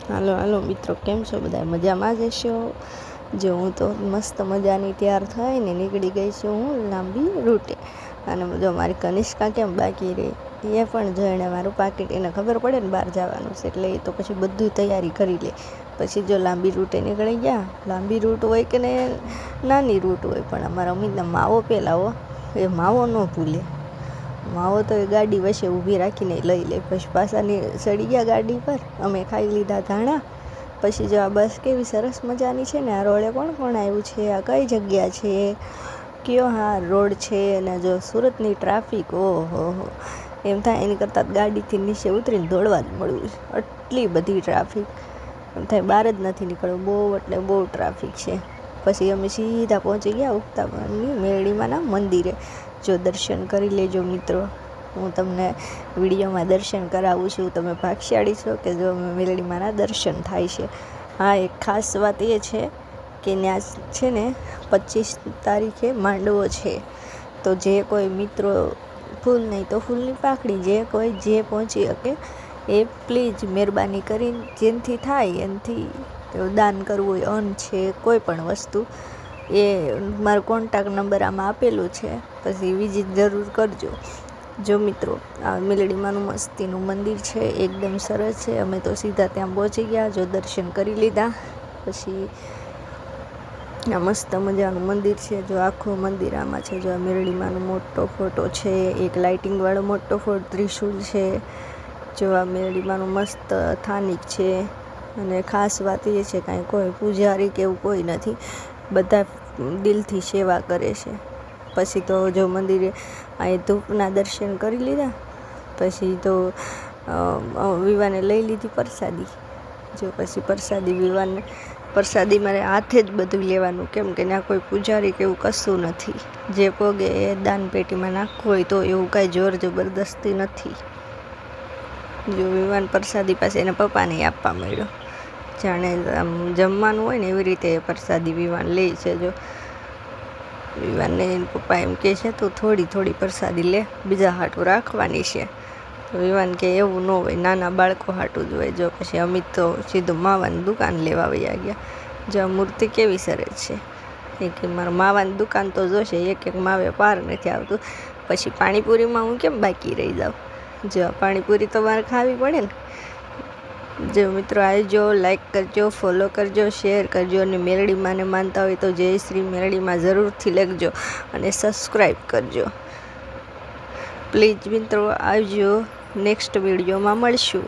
હાલો હાલો મિત્રો, કેમ છો બધા? મજામાં જ હશો? જો હું તો મસ્ત મજાની તૈયાર થઈને નીકળી ગઈ છું હું લાંબી રૂટે. અને જો મારી કનિષ્કા કેમ બાકી રહી, એ પણ જોઈને મારું પાકીટ, એને ખબર પડે ને બહાર જવાનું છે એટલે એ તો પછી બધું તૈયારી કરી લે. પછી જો લાંબી રૂટે નીકળી ગયા. લાંબી રૂટ હોય કે ને નાની રૂટ હોય, પણ અમારા અમિતને માવો પહેલાં હો, એ માવો ન ભૂલે. માવો તો એ ગાડી વચ્ચે ઊભી રાખીને લઈ લે. પછી પાછાની ચડી ગયા ગાડી પર, અમે ખાઈ લીધા ધાણા. પછી જો આ બસ કેવી સરસ મજાની છે ને, આ રોડે કોણ કોણ આવ્યું છે, આ કઈ જગ્યા છે, કયો હા રોડ છે. અને જો સુરતની ટ્રાફિક, ઓહો હો, એમ થાય એની કરતાં ગાડીથી નીચે ઉતરીને દોડવા જ મળવું છે, આટલી બધી ટ્રાફિક. એમ થાય બહાર જ નથી નીકળવું, બહુ એટલે બહુ ટ્રાફિક છે. પછી અમે સીધા પહોંચી ગયા ઉક્તાની મેરડીમાના મંદિરે. જો દર્શન કરી લેજો મિત્રો, હું તમને વિડીયોમાં દર્શન કરાવું છું. તમે ભાગ્યશાળી છો કે જો મેરડીમાના દર્શન થાય છે. હા, એક ખાસ વાત એ છે કે ત્યાં છે ને 25 તારીખે માંડવો છે. તો જે કોઈ મિત્રો, ફૂલ નહીં તો ફૂલની પાકડી, જે કોઈ જે પહોંચી શકે એ પ્લીઝ મહેરબાની કરીને જેનથી થાય એનાથી દાન કરવું હોય, અન્ન છે, કોઈ પણ વસ્તુ, એ મારો કોન્ટેક્ટ નંબર આમાં આપેલું છે. પછી વિઝિટ જરૂર કરજો. જો મિત્રો, આ મેલડીમાનું મસ્તીનું મંદિર છે, એકદમ સરસ છે. અમે તો સીધા ત્યાં પહોંચી ગયા, જો દર્શન કરી લીધા. પછી આ મસ્ત મજાનું મંદિર છે. જો આખું મંદિર આમાં છે. જો આ મેરડીમાનો મોટો ફોટો છે, એક લાઇટિંગવાળો મોટો ફોટો, ત્રિશૂળ છે. જો આ મેરડીમાનું મસ્ત સ્થાનિક છે. અને ખાસ વાત એ છે, કાંઈ કોઈ પૂજારી કે એવું કોઈ નથી, બધા દિલથી સેવા કરે છે. પછી તો જો મંદિરે અહીં ધૂપના દર્શન કરી લીધા. પછી તો વિવાને લઈ લીધી પ્રસાદી. જો પછી પ્રસાદી, વિવાને પ્રસાદી મારે હાથે જ બધું લેવાનું, કેમ કે ત્યાં કોઈ પૂજારી કે એવું કશું નથી. જે પોગે એ દાન પેટીમાં નાખવું હોય તો, એવું કાંઈ જોર જબરદસ્તી નથી. જો વિવાન પ્રસાદી પાસે એના પપ્પાને આપવા મળ્યો, જાણે આમ જમવાનું હોય ને એવી રીતે પ્રસાદી વિવાન લે છે. જો વિવાનને એના પપ્પા એમ કહે છે તો થોડી થોડી પ્રસાદી લે, બીજા હાટું રાખવાની છે. તો વિવાન કે એવું ન હોય, નાના બાળકો હાટું જ હોય. જો પછી અમિત તો સીધું માવાની દુકાન લેવા વયા ગયા. જો આ મૂર્તિ કેવી સરસ છે, કે મારા માવાની દુકાન તો જોશે, એક એક માવે પાર નથી આવતું. પછી પાણીપુરીમાં હું કેમ બાકી રહી જાઉં? જો પાણીપુરી તો મારે ખાવી પડે ને. જો મિત્રો આવજો, લાઈક કરજો, ફોલો કરજો, શેર કરજો. અને મેરડીમાને માનતા હોય તો જય શ્રી મેરડીમાં જરૂરથી લખજો અને સબસ્ક્રાઈબ કરજો પ્લીઝ. મિત્રો આવજો, નેક્સ્ટ વિડીયોમાં મળશું.